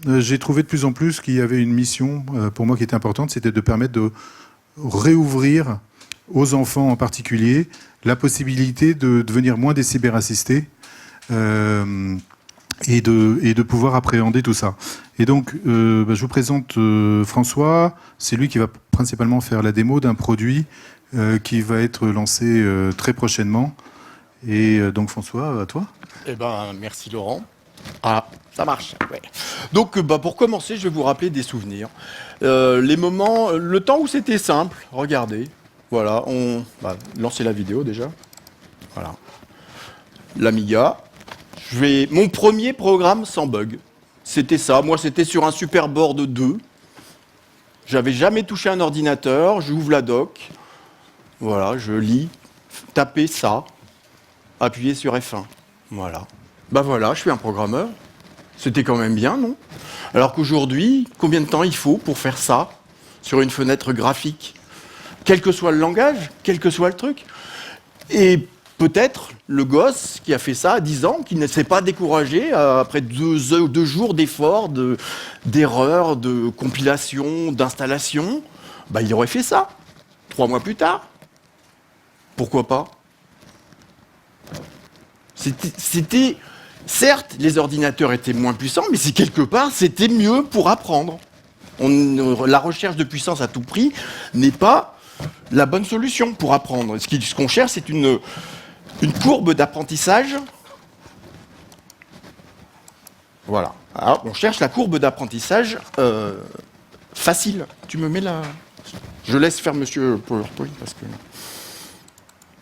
j'ai trouvé de plus en plus qu'il y avait une mission pour moi qui était importante, c'était de permettre de réouvrir aux enfants en particulier la possibilité de devenir moins des cyberassistés et de pouvoir appréhender tout ça. Et donc, je vous présente François. C'est lui qui va principalement faire la démo d'un produit qui va être lancé très prochainement. Et donc, François, à toi. Eh ben, merci Laurent. Ah, ça marche. Ouais. Donc, pour commencer, je vais vous rappeler des souvenirs. Les moments, le temps où c'était simple. Regardez. Voilà, on va lancer la vidéo déjà. Voilà. L'Amiga. Mon premier programme sans bug. C'était ça. Moi, c'était sur un Superboard 2. J'avais jamais touché un ordinateur. J'ouvre la doc. Voilà, je lis. Taper ça. Appuyer sur F1. Voilà. Ben voilà, je suis un programmeur. C'était quand même bien, non? Alors qu'aujourd'hui, combien de temps il faut pour faire ça sur une fenêtre graphique? Quel que soit le langage, quel que soit le truc. Et peut-être le gosse qui a fait ça à 10 ans, qui ne s'est pas découragé après 2 jours d'efforts, d'erreurs, de compilation, d'installation, bah, il aurait fait ça 3 mois plus tard. Pourquoi pas? C'était certes, les ordinateurs étaient moins puissants, mais c'est quelque part, c'était mieux pour apprendre. La recherche de puissance à tout prix n'est pas la bonne solution pour apprendre. Ce qu'on cherche, c'est une courbe d'apprentissage. Voilà. Alors, on cherche la courbe d'apprentissage facile. Tu me mets la... Je laisse faire monsieur PowerPoint parce que...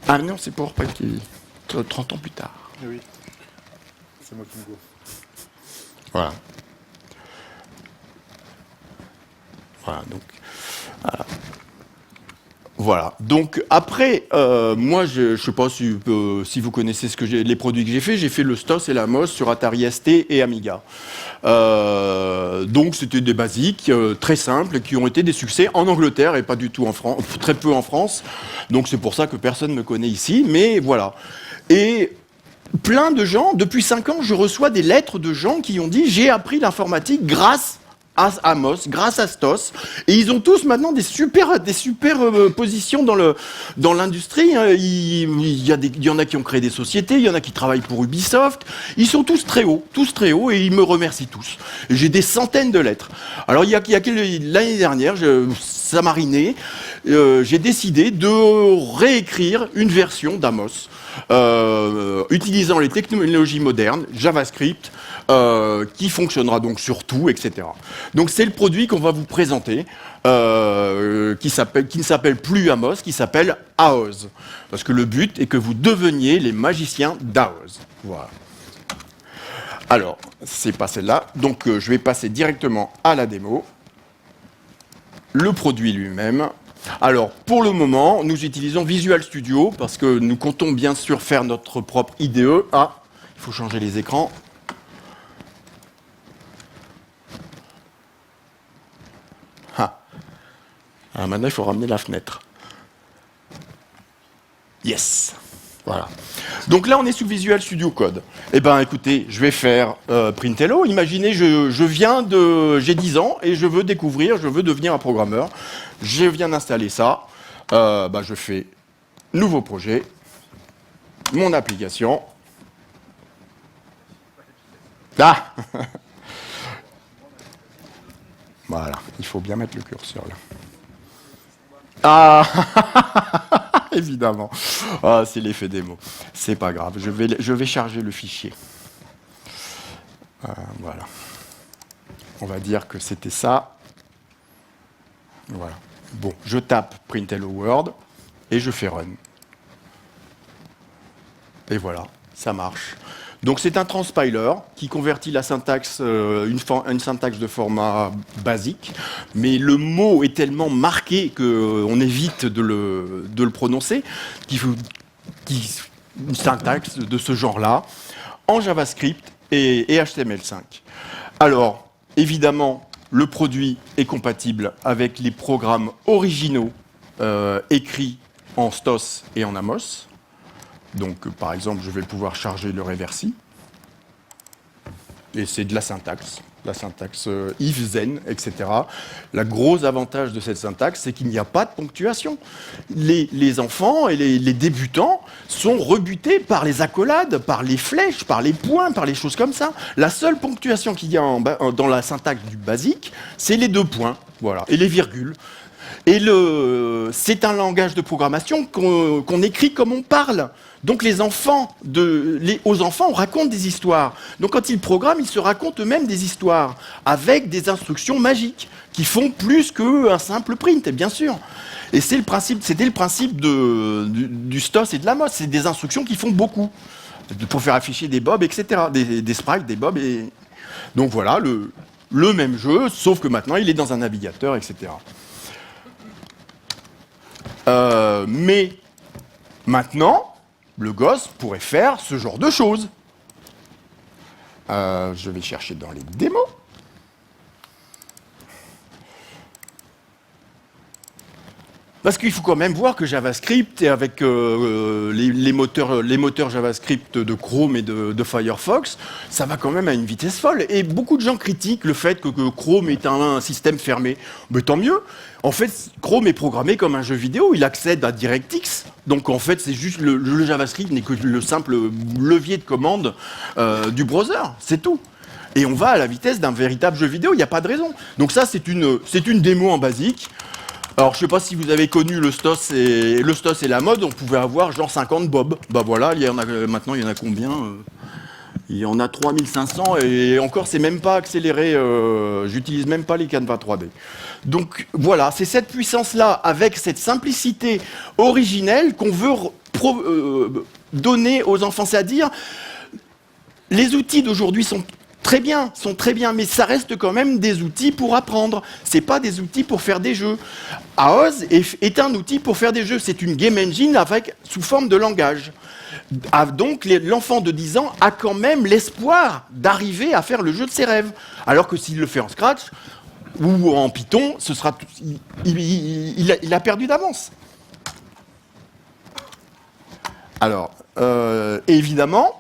Ah non, c'est PowerPoint qui... 30 ans plus tard. Oui, c'est moi qui me go. Voilà. Voilà, donc... Voilà. Donc après, moi, je ne sais pas si vous connaissez les produits que j'ai fait. J'ai fait le STOS et la MOS sur Atari ST et Amiga. Donc c'était des basiques très simples qui ont été des succès en Angleterre et pas du tout en France, très peu en France. Donc c'est pour ça que personne ne me connaît ici. Mais voilà. Et plein de gens, depuis 5 ans, je reçois des lettres de gens qui ont dit j'ai appris l'informatique grâce à Amos, grâce à Stos, et ils ont tous maintenant des super positions dans l'industrie. Hein. Il y en a qui ont créé des sociétés, il y en a qui travaillent pour Ubisoft. Ils sont tous très hauts, et ils me remercient tous. J'ai des centaines de lettres. Alors l'année dernière, ça m'a riné, j'ai décidé de réécrire une version d'Amos, utilisant les technologies modernes, JavaScript, qui fonctionnera donc sur tout, etc. Donc c'est le produit qu'on va vous présenter, qui ne s'appelle plus Amos, qui s'appelle AOZ. Parce que le but est que vous deveniez les magiciens d'AOZ. Voilà. Alors, c'est pas celle-là. Donc je vais passer directement à la démo. Le produit lui-même. Alors, pour le moment, nous utilisons Visual Studio parce que nous comptons bien sûr faire notre propre IDE. Ah, il faut changer les écrans. Alors maintenant, il faut ramener la fenêtre. Yes. Voilà. Donc là, on est sous Visual Studio Code. Eh bien, écoutez, je vais faire Printello. Imaginez, j'ai 10 ans et je veux devenir un programmeur. Je viens d'installer ça. Je fais nouveau projet, mon application. Ah. Voilà, il faut bien mettre le curseur là. Ah. Évidemment. Ah, c'est l'effet démo. C'est pas grave, je vais charger le fichier. Voilà. On va dire que c'était ça. Voilà. Bon, je tape Print Hello World et je fais Run. Et voilà, ça marche. Donc c'est un transpiler qui convertit la syntaxe, une syntaxe de format basique, mais le mot est tellement marqué qu'on évite de le prononcer, qu'il faut une syntaxe de ce genre-là, en JavaScript et HTML5. Alors, évidemment, le produit est compatible avec les programmes originaux écrits en Stos et en Amos. Donc, par exemple, je vais pouvoir charger le reversi. Et c'est de la syntaxe. la syntaxe if, then, etc. Le gros avantage de cette syntaxe, c'est qu'il n'y a pas de ponctuation. Les enfants et les débutants sont rebutés par les accolades, par les flèches, par les points, par les choses comme ça. La seule ponctuation qu'il y a dans la syntaxe du basique, c'est les 2 points, voilà, et les virgules. Et c'est un langage de programmation qu'on écrit comme on parle. Donc aux enfants, on raconte des histoires. Donc quand ils programment, ils se racontent eux-mêmes des histoires avec des instructions magiques qui font plus qu'un simple print, bien sûr. Et c'était le principe du STOS et de la MOS. C'est des instructions qui font beaucoup pour faire afficher des bobs, etc. Des sprites, des bobs. Donc voilà, le même jeu, sauf que maintenant il est dans un navigateur, etc. Mais maintenant, le gosse pourrait faire ce genre de choses. Je vais chercher dans les démos. Parce qu'il faut quand même voir que JavaScript, et avec les moteurs JavaScript de Chrome et de Firefox, ça va quand même à une vitesse folle. Et beaucoup de gens critiquent le fait que Chrome est un système fermé. Mais tant mieux. En fait, Chrome est programmé comme un jeu vidéo. Il accède à DirectX. Donc en fait, c'est juste le JavaScript n'est que le simple levier de commande du browser. C'est tout. Et on va à la vitesse d'un véritable jeu vidéo. Il n'y a pas de raison. Donc ça, c'est une démo en basique. Alors, je ne sais pas si vous avez connu le STOS et la mode, on pouvait avoir genre 50 bobs. Bah voilà, maintenant, il y en a combien Il y en a 3500 et encore, c'est même pas accéléré. J'utilise même pas les Canva 3D. Donc voilà, c'est cette puissance-là, avec cette simplicité originelle qu'on veut donner aux enfants. C'est-à-dire, les outils d'aujourd'hui sont très bien, mais ça reste quand même des outils pour apprendre. C'est pas des outils pour faire des jeux. AOZ est un outil pour faire des jeux. C'est une game engine sous forme de langage. Donc l'enfant de 10 ans a quand même l'espoir d'arriver à faire le jeu de ses rêves. Alors que s'il le fait en Scratch ou en Python, il a perdu d'avance. Alors, évidemment,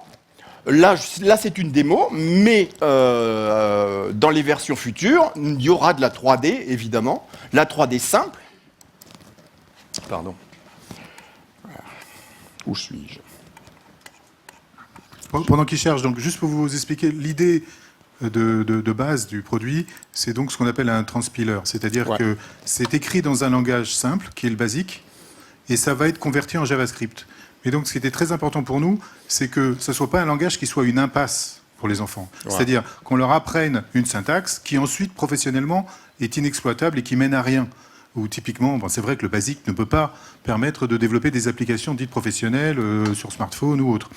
Là, c'est une démo, mais dans les versions futures, il y aura de la 3D, évidemment. La 3D simple. Pardon. Où suis-je? Pendant qu'il cherche, donc juste pour vous expliquer, l'idée de base du produit, c'est donc ce qu'on appelle un transpiler. C'est-à-dire que c'est écrit dans un langage simple, qui est le basique, et ça va être converti en JavaScript. Et donc, ce qui était très important pour nous, c'est que ce ne soit pas un langage qui soit une impasse pour les enfants. Ouais. C'est-à-dire qu'on leur apprenne une syntaxe qui, ensuite, professionnellement, est inexploitable et qui mène à rien. Ou typiquement, c'est vrai que le basique ne peut pas permettre de développer des applications dites professionnelles sur smartphone ou autre.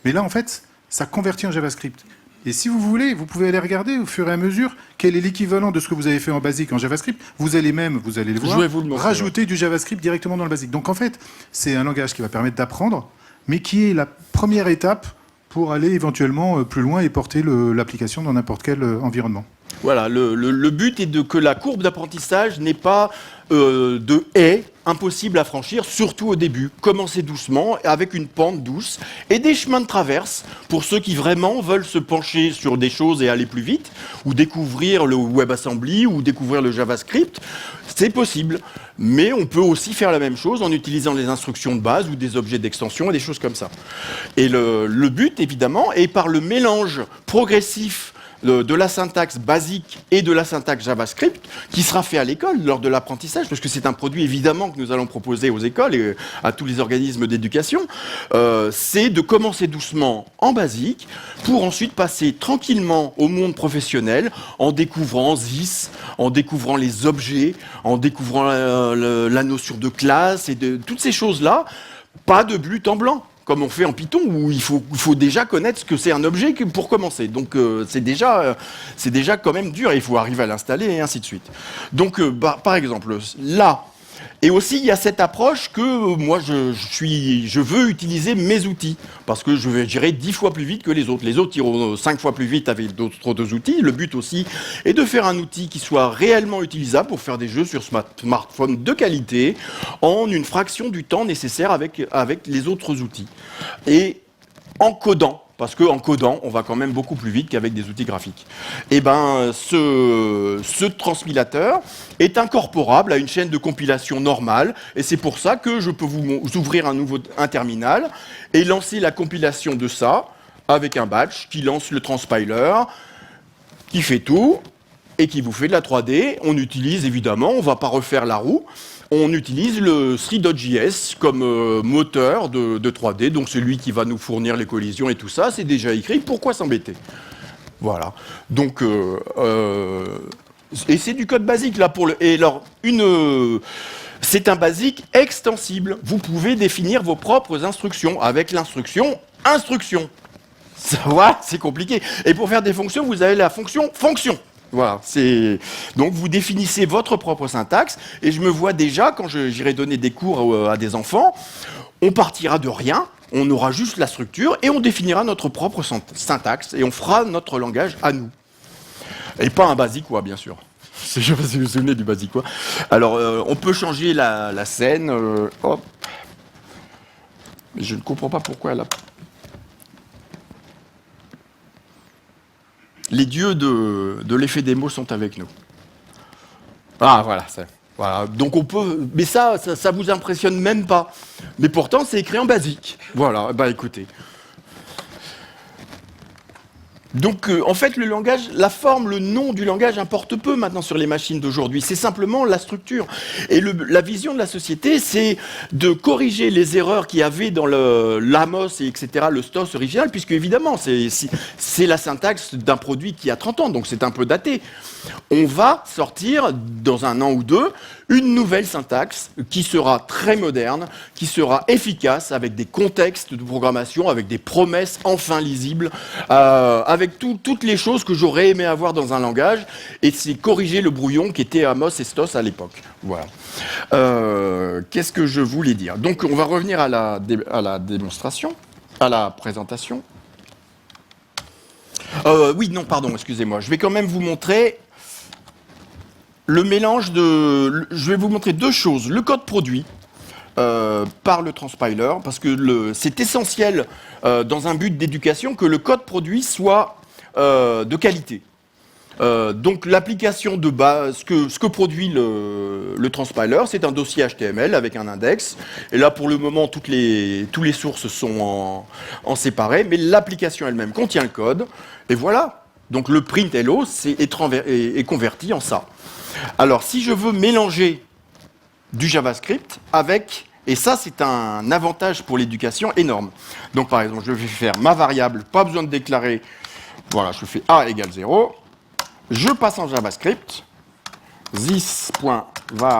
Mais là, en fait, ça convertit en JavaScript. Et si vous voulez, vous pouvez aller regarder au fur et à mesure quel est l'équivalent de ce que vous avez fait en basique en JavaScript. Vous allez le voir, rajouter du JavaScript directement dans le basique. Donc en fait, c'est un langage qui va permettre d'apprendre, mais qui est la première étape pour aller éventuellement plus loin et porter l'application dans n'importe quel environnement. Voilà, le but est que la courbe d'apprentissage n'est pas de haie impossible à franchir, surtout au début. Commencer doucement, avec une pente douce, et des chemins de traverse pour ceux qui vraiment veulent se pencher sur des choses et aller plus vite, ou découvrir le WebAssembly, ou découvrir le JavaScript. C'est possible, mais on peut aussi faire la même chose en utilisant les instructions de base ou des objets d'extension et des choses comme ça. Et le but, évidemment, est par le mélange progressif de la syntaxe basique et de la syntaxe JavaScript qui sera fait à l'école lors de l'apprentissage, parce que c'est un produit évidemment que nous allons proposer aux écoles et à tous les organismes d'éducation, c'est de commencer doucement en basique pour ensuite passer tranquillement au monde professionnel en découvrant ZIS, en découvrant les objets, en découvrant la notion de classe et de toutes ces choses-là, pas de but en blanc. Comme on fait en Python, où il faut déjà connaître ce que c'est un objet pour commencer. Donc c'est déjà quand même dur, et il faut arriver à l'installer, et ainsi de suite. Donc par exemple, là, et aussi il y a cette approche que moi je veux utiliser mes outils, parce que j'irai 10 fois plus vite que les autres. Les autres iront 5 fois plus vite avec d'autres outils. Le but aussi est de faire un outil qui soit réellement utilisable pour faire des jeux sur smartphone de qualité, en une fraction du temps nécessaire avec les autres outils. Et en codant parce qu'en codant, on va quand même beaucoup plus vite qu'avec des outils graphiques. Et ben, ce transpilateur est incorporable à une chaîne de compilation normale, et c'est pour ça que je peux vous ouvrir un terminal et lancer la compilation de ça avec un batch qui lance le transpiler, qui fait tout et qui vous fait de la 3D. On utilise évidemment, on ne va pas refaire la roue, on utilise le 3.js comme moteur de 3D, donc c'est lui qui va nous fournir les collisions et tout ça, c'est déjà écrit, pourquoi s'embêter? Voilà. Donc, et c'est du code basique là pour le. Et alors, c'est un basique extensible. Vous pouvez définir vos propres instructions avec l'instruction instruction. Ça, voilà, c'est compliqué. Et pour faire des fonctions, vous avez la fonction fonction. Voilà, donc vous définissez votre propre syntaxe, et je me vois déjà, quand j'irai donner des cours à des enfants, on partira de rien, on aura juste la structure, et on définira notre propre syntaxe, et on fera notre langage à nous. Et pas un basicois, bien sûr. Je ne sais pas si vous vous souvenez du basicois. Alors, on peut changer la scène, hop. Mais je ne comprends pas pourquoi elle a... Les dieux de l'effet démo sont avec nous. Ah, voilà. Voilà. Donc on peut... Mais ça vous impressionne même pas. Mais pourtant, c'est écrit en basique. Voilà, bah écoutez. Donc, en fait, le langage, la forme, le nom du langage importe peu maintenant sur les machines d'aujourd'hui. C'est simplement la structure. Et la vision de la société, c'est de corriger les erreurs qu'il y avait dans l'Amos et etc., le STOS original, puisque évidemment, c'est la syntaxe d'un produit qui a 30 ans, donc c'est un peu daté. On va sortir, dans un an ou deux, une nouvelle syntaxe qui sera très moderne, qui sera efficace, avec des contextes de programmation, avec des promesses enfin lisibles, avec toutes les choses que j'aurais aimé avoir dans un langage, et c'est corriger le brouillon qui était Amos et Stos à l'époque. Voilà. Qu'est-ce que je voulais dire? Donc on va revenir à la démonstration, à la présentation. Oui, non, pardon, excusez-moi. Je vais quand même vous montrer le mélange de... Je vais vous montrer deux choses. Le code produit par le transpiler, parce que c'est essentiel dans un but d'éducation que le code produit soit de qualité. Donc l'application de base, ce que produit le transpiler, c'est un dossier HTML avec un index. Et là, pour le moment, tous les sources sont en séparé, mais l'application elle-même contient le code. Et voilà. Donc le print hello est converti en ça. Alors, si je veux mélanger du JavaScript avec... Et ça, c'est un avantage pour l'éducation énorme. Donc, par exemple, je vais faire ma variable, pas besoin de déclarer. Voilà, je fais a égale 0. Je passe en JavaScript. this.var.a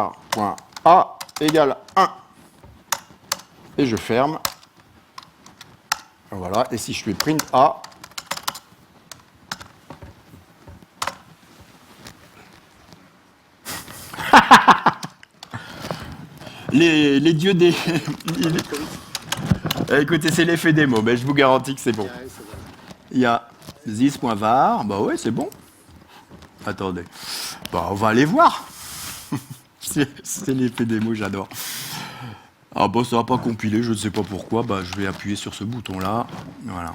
égale 1. Et je ferme. Voilà, et si je fais print a... les dieux des... Écoutez, c'est l'effet démo, mais je vous garantis que c'est bon. Il y a this.var, bah ouais, c'est bon. Attendez, bah on va aller voir. C'est l'effet démo, j'adore. Ah bah ça va pas compiler, je ne sais pas pourquoi, bah je vais appuyer sur ce bouton-là, voilà.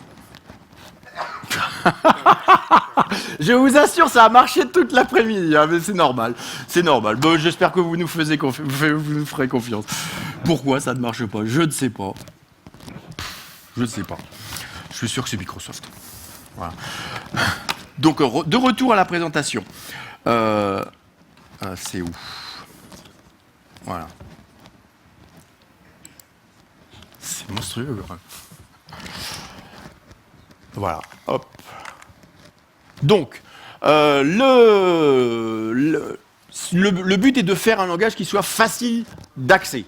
Je vous assure, ça a marché toute l'après-midi, hein, mais c'est normal. C'est normal. Bon, j'espère que vous nous ferez confiance. Pourquoi ça ne marche pas? Je ne sais pas. Je ne sais pas. Je suis sûr que c'est Microsoft. Voilà. Donc, de retour à la présentation. C'est où? Voilà. C'est monstrueux. Voilà. Hop. Donc, le but est de faire un langage qui soit facile d'accès,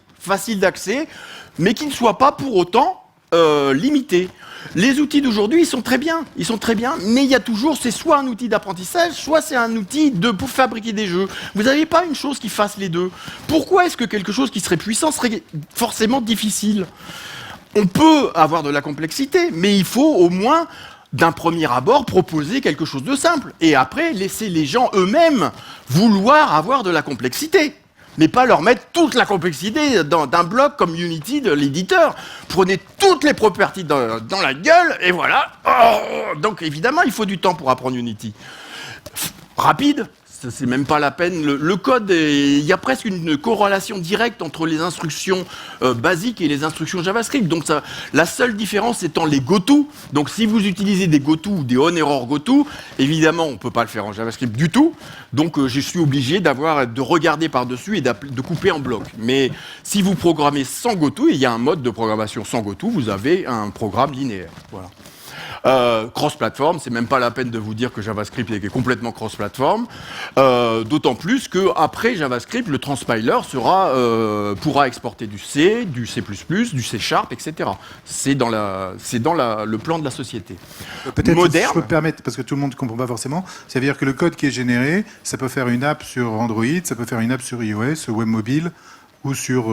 mais qui ne soit pas pour autant limité. Les outils d'aujourd'hui, ils sont très bien, mais il y a toujours, c'est soit un outil d'apprentissage, soit c'est un outil pour fabriquer des jeux. Vous n'avez pas une chose qui fasse les deux. Pourquoi est-ce que quelque chose qui serait puissant serait forcément difficile? On peut avoir de la complexité, mais il faut au moins... d'un premier abord, proposer quelque chose de simple. Et après, laisser les gens eux-mêmes vouloir avoir de la complexité. mais pas leur mettre toute la complexité d'un bloc comme Unity de l'éditeur. Prenez toutes les properties dans la gueule, et voilà. Oh, donc évidemment, il faut du temps pour apprendre Unity. Rapide, c'est même pas la peine. Le code, il y a presque une corrélation directe entre les instructions basiques et les instructions JavaScript. Donc la seule différence étant les goto. Donc si vous utilisez des goto ou des on-error goto, évidemment, on ne peut pas le faire en JavaScript du tout. Donc je suis obligé de regarder par-dessus et de couper en bloc. Mais si vous programmez sans goto, et il y a un mode de programmation sans goto, vous avez un programme linéaire. Voilà. Cross-platform, c'est même pas la peine de vous dire que JavaScript est complètement cross-platform, d'autant plus qu'après JavaScript, le transpiler pourra exporter du C, du C++, du C#, etc. C'est dans le plan de la société. Peut-être moderne. Si je peux me permettre, parce que tout le monde ne comprend pas forcément, ça veut dire que le code qui est généré, ça peut faire une app sur Android, ça peut faire une app sur iOS, web mobile ou sur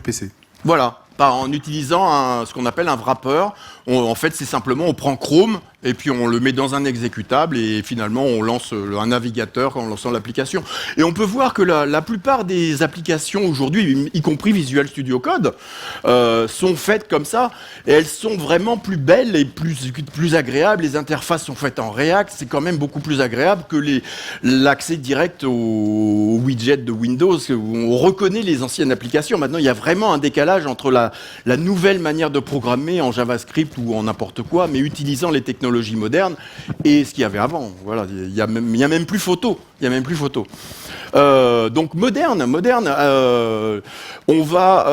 PC. Voilà, en utilisant ce qu'on appelle un wrapper. En fait, c'est simplement, on prend Chrome et puis on le met dans un exécutable et finalement on lance un navigateur en lançant l'application. Et on peut voir que la plupart des applications aujourd'hui, y compris Visual Studio Code, sont faites comme ça et elles sont vraiment plus belles et plus agréables. Les interfaces sont faites en React, c'est quand même beaucoup plus agréable que l'accès direct aux widgets de Windows où on reconnaît les anciennes applications. Maintenant, il y a vraiment un décalage entre la nouvelle manière de programmer en JavaScript ou en n'importe quoi, mais utilisant les technologies modernes et ce qu'il y avait avant. Voilà, il y a même plus photo. Il y a même plus photo. Donc moderne. On va.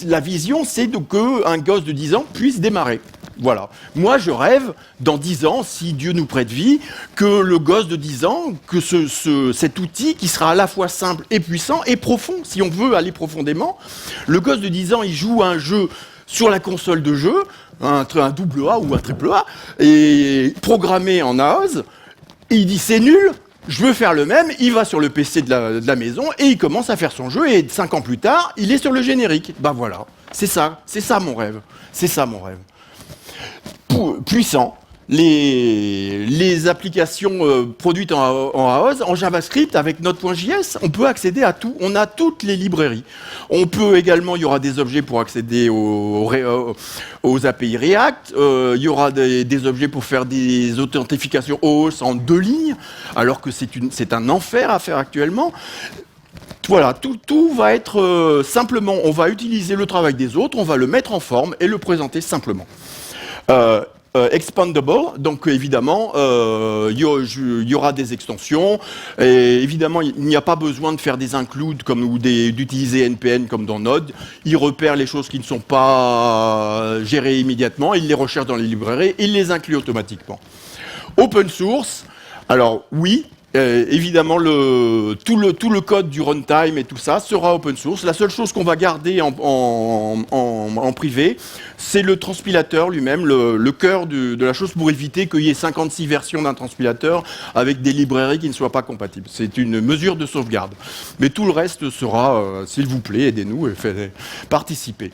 La vision, c'est qu'un gosse de 10 ans puisse démarrer. Voilà. Moi, je rêve, dans 10 ans, si Dieu nous prête vie, que le gosse de 10 ans, que cet outil qui sera à la fois simple et puissant et profond, si on veut aller profondément, le gosse de 10 ans, il joue à un jeu sur la console de jeu, un double A ou un triple A, et programmé en AOS, et il dit c'est nul, je veux faire le même, il va sur le PC de la maison et il commence à faire son jeu et 5 ans plus tard, il est sur le générique. Ben voilà, c'est ça mon rêve. C'est ça mon rêve. Puissant. Les applications produites en AOS, en JavaScript, avec Node.js, on peut accéder à tout. On a toutes les librairies. On peut également, il y aura des objets pour accéder aux API React. Il y aura des objets pour faire des authentifications OAuth en 2 lignes, alors que c'est un enfer à faire actuellement. Voilà, tout va être simplement, on va utiliser le travail des autres, on va le mettre en forme et le présenter simplement. Expandable, donc évidemment, il y aura des extensions, et évidemment, il n'y a pas besoin de faire des includes ou d'utiliser NPN comme dans Node. Il repère les choses qui ne sont pas gérées immédiatement, il les recherche dans les librairies, il les inclut automatiquement. Open source, alors oui, évidemment, tout le code du runtime et tout ça sera open source. La seule chose qu'on va garder en privé, c'est le transpilateur lui-même, le cœur de la chose, pour éviter qu'il y ait 56 versions d'un transpilateur avec des librairies qui ne soient pas compatibles. C'est une mesure de sauvegarde. Mais tout le reste sera, s'il vous plaît, aidez-nous et faites participer.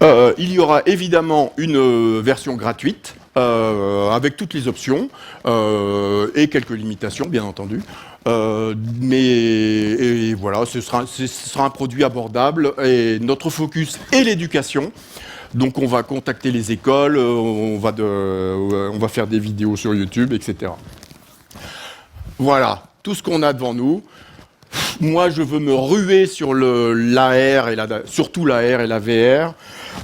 Il y aura évidemment une version gratuite, avec toutes les options et quelques limitations, bien entendu. Mais voilà, ce sera un produit abordable et notre focus est l'éducation. Donc on va contacter les écoles, on va faire des vidéos sur YouTube, etc. Voilà, tout ce qu'on a devant nous. Moi, je veux me ruer sur l'AR surtout l'AR et la VR.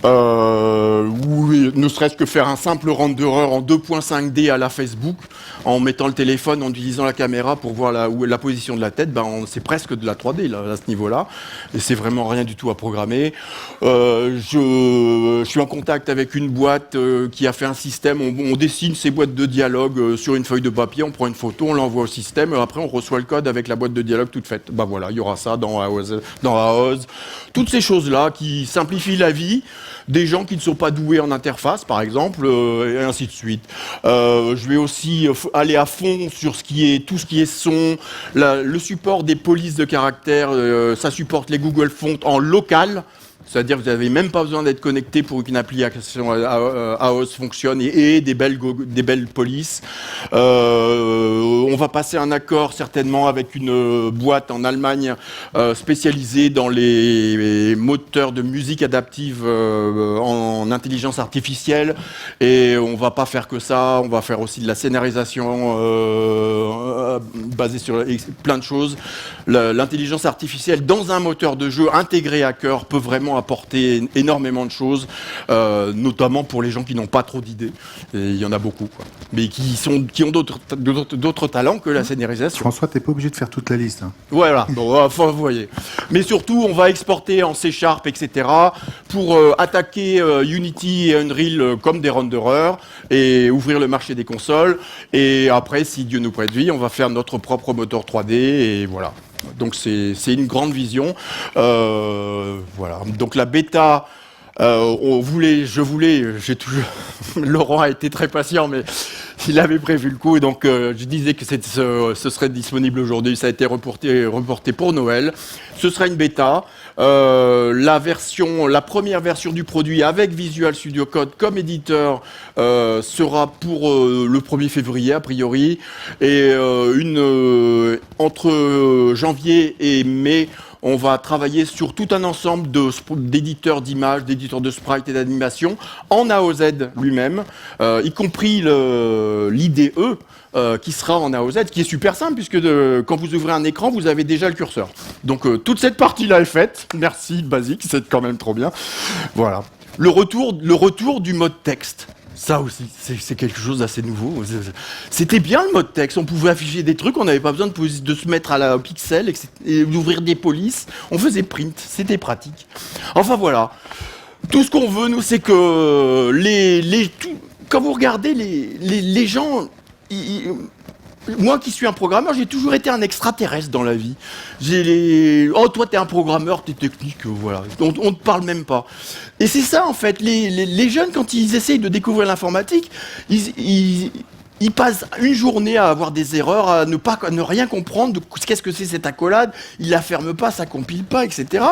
Oui, ne serait-ce que faire un simple renderer en 2.5D à la Facebook, en mettant le téléphone, en utilisant la caméra pour voir la position de la tête, c'est presque de la 3D là, à ce niveau-là, et c'est vraiment rien du tout à programmer. Je suis en contact avec une boîte qui a fait un système, on dessine ces boîtes de dialogue sur une feuille de papier, on prend une photo, on l'envoie au système, et après on reçoit le code avec la boîte de dialogue toute faite. Voilà, il y aura ça dans AOS. Toutes ces choses-là qui simplifient la vie des gens qui ne sont pas doués en interface, par exemple, et ainsi de suite. Je vais aussi aller à fond sur tout ce qui est son, le support des polices de caractère, ça supporte les Google Fonts en local. C'est-à-dire que vous n'avez même pas besoin d'être connecté pour qu'une application AOS fonctionne et des belles polices. On va passer un accord certainement avec une boîte en Allemagne spécialisée dans les moteurs de musique adaptive en intelligence artificielle. Et on va pas faire que ça, on va faire aussi de la scénarisation basée sur plein de choses. L'intelligence artificielle dans un moteur de jeu intégré à cœur peut vraiment apporter énormément de choses, notamment pour les gens qui n'ont pas trop d'idées. Et il y en a beaucoup, quoi. Mais qui ont d'autres talents que la scénarisation. François, t'es pas obligé de faire toute la liste. Hein. Voilà, bon, enfin, vous voyez. Mais surtout, on va exporter en C#, etc., pour attaquer Unity et Unreal comme des renderers et ouvrir le marché des consoles. Et après, si Dieu nous prête vie, on va faire notre propre moteur 3D et voilà. Donc c'est une grande vision. Voilà. Donc la bêta, j'ai toujours. Laurent a été très patient, mais il avait prévu le coup, et donc je disais que ce serait disponible aujourd'hui. Ça a été reporté pour Noël. Ce sera une bêta. La première version du produit avec Visual Studio Code comme éditeur sera pour le 1er février a priori, et entre janvier et mai, on va travailler sur tout un ensemble d'éditeurs d'images, d'éditeurs de sprites et d'animation en AOZ lui-même, y compris l'IDE qui sera en AOZ, qui est super simple puisque quand vous ouvrez un écran, vous avez déjà le curseur. Donc toute cette partie-là est faite. Merci Basic, c'est quand même trop bien. Voilà. Le retour du mode texte. Ça aussi, c'est quelque chose d'assez nouveau. C'était bien le mode texte, on pouvait afficher des trucs, on n'avait pas besoin de se mettre au pixel et d'ouvrir des polices. On faisait print, c'était pratique. Enfin voilà, tout ce qu'on veut, nous, c'est que quand vous regardez les gens... Moi qui suis un programmeur, j'ai toujours été un extraterrestre dans la vie. Oh, toi, t'es un programmeur, t'es technique, voilà. On ne te parle même pas. Et c'est ça, en fait. Les jeunes, quand ils essayent de découvrir l'informatique, ils passent une journée à avoir des erreurs, à ne rien comprendre de qu'est-ce que c'est cette accolade, ils la ferment pas, ça compile pas, etc.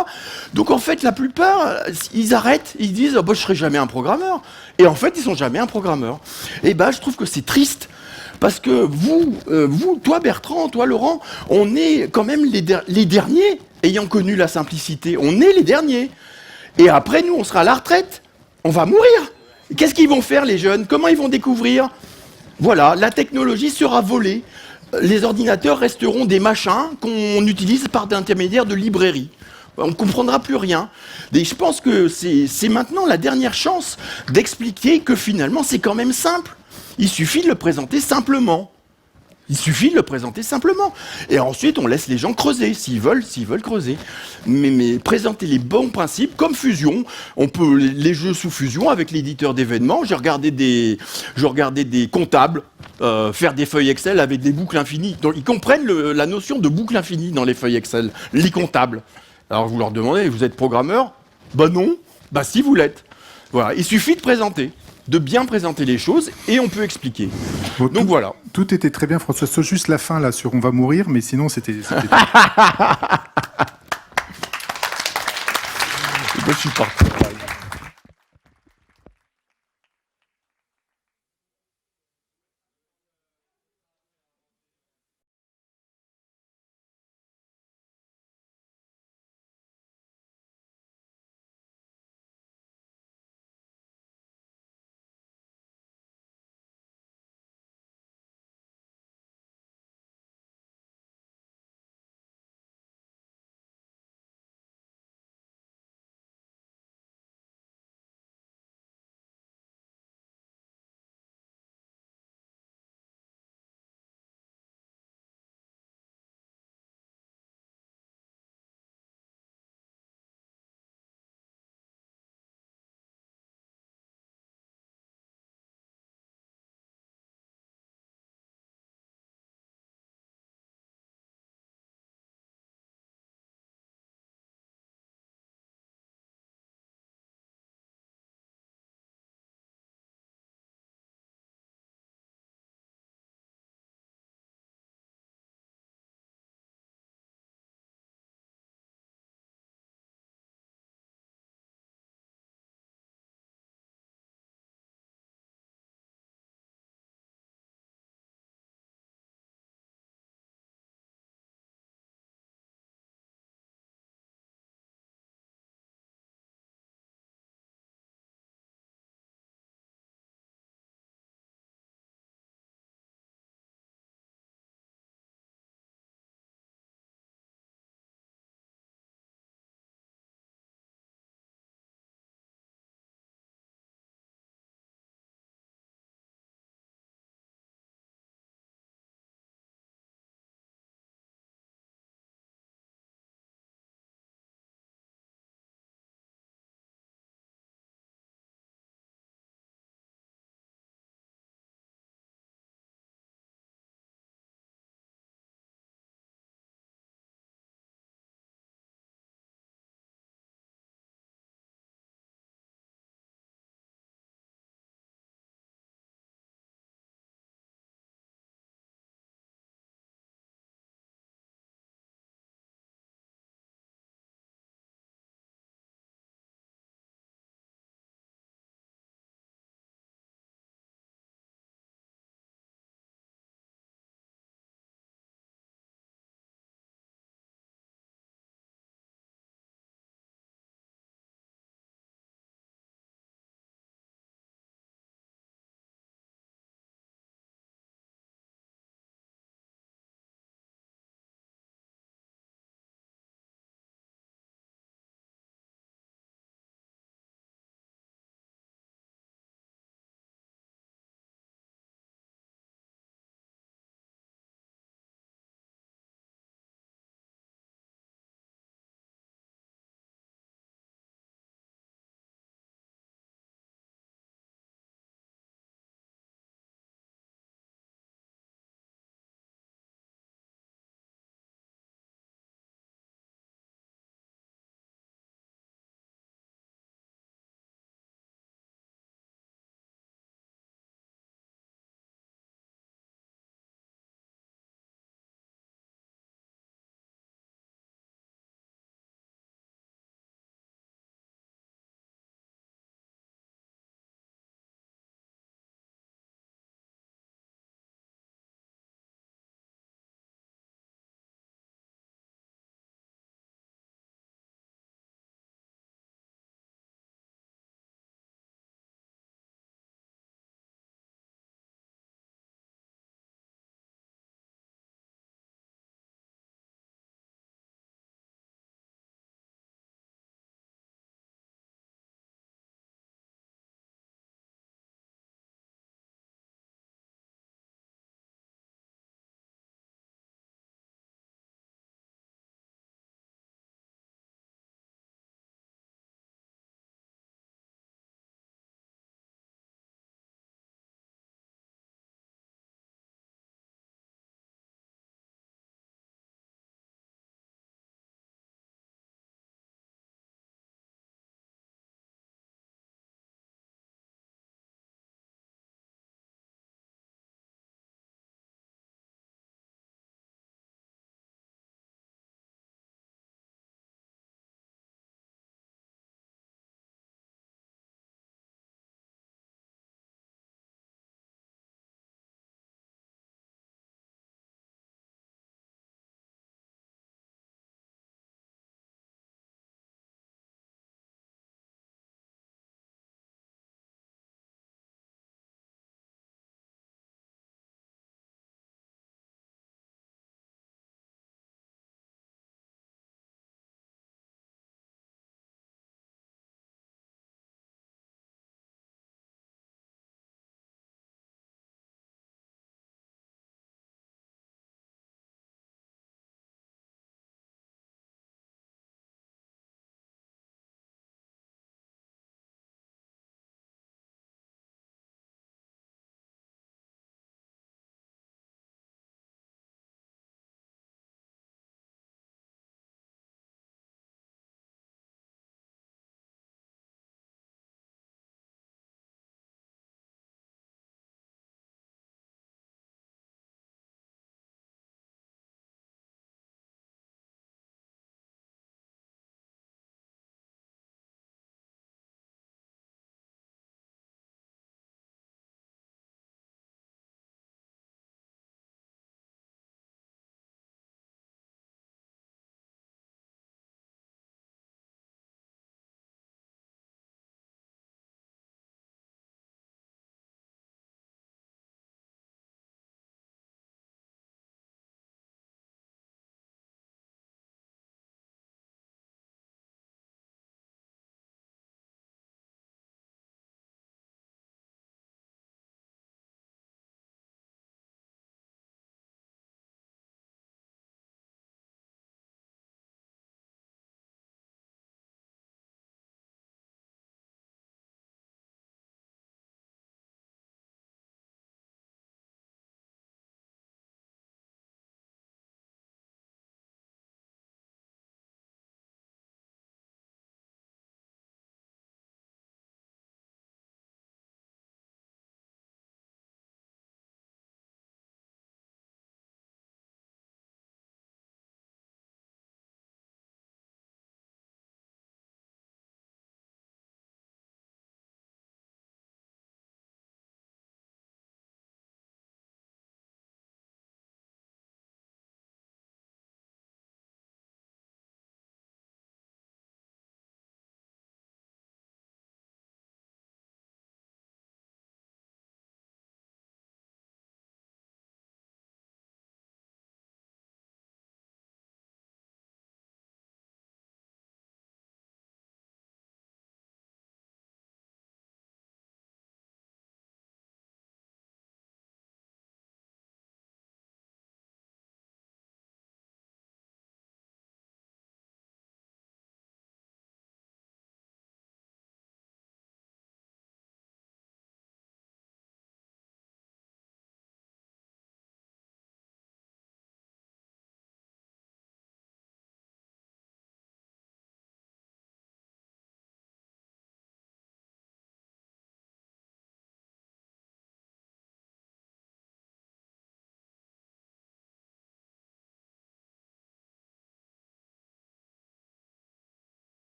Donc en fait, la plupart, ils arrêtent, ils disent oh, bah, je serai jamais un programmeur. Et en fait, ils sont jamais un programmeur. Et ben, je trouve que c'est triste. Parce que vous, toi Bertrand, toi Laurent, on est quand même les derniers ayant connu la simplicité. On est les derniers. Et après, nous, on sera à la retraite. On va mourir. Qu'est-ce qu'ils vont faire, les jeunes? Comment ils vont découvrir? Voilà, la technologie sera volée. Les ordinateurs resteront des machins qu'on utilise par l'intermédiaire de librairies. On ne comprendra plus rien. Et je pense que c'est maintenant la dernière chance d'expliquer que finalement, c'est quand même simple. Il suffit de le présenter simplement. Et ensuite, on laisse les gens creuser, s'ils veulent creuser. Mais présenter les bons principes, comme Fusion. On peut les jeux sous Fusion avec l'éditeur d'événements. J'ai regardé des comptables faire des feuilles Excel avec des boucles infinies. Donc, ils comprennent la notion de boucle infinie dans les feuilles Excel, les comptables. Alors, vous leur demandez, vous êtes programmeur? Bah non. Bah si, vous l'êtes. Voilà, il suffit de présenter. De bien présenter les choses et on peut expliquer. Bon, donc voilà. Tout était très bien, François. Sauf juste la fin là sur on va mourir, mais sinon c'était. Moi, je suis parti.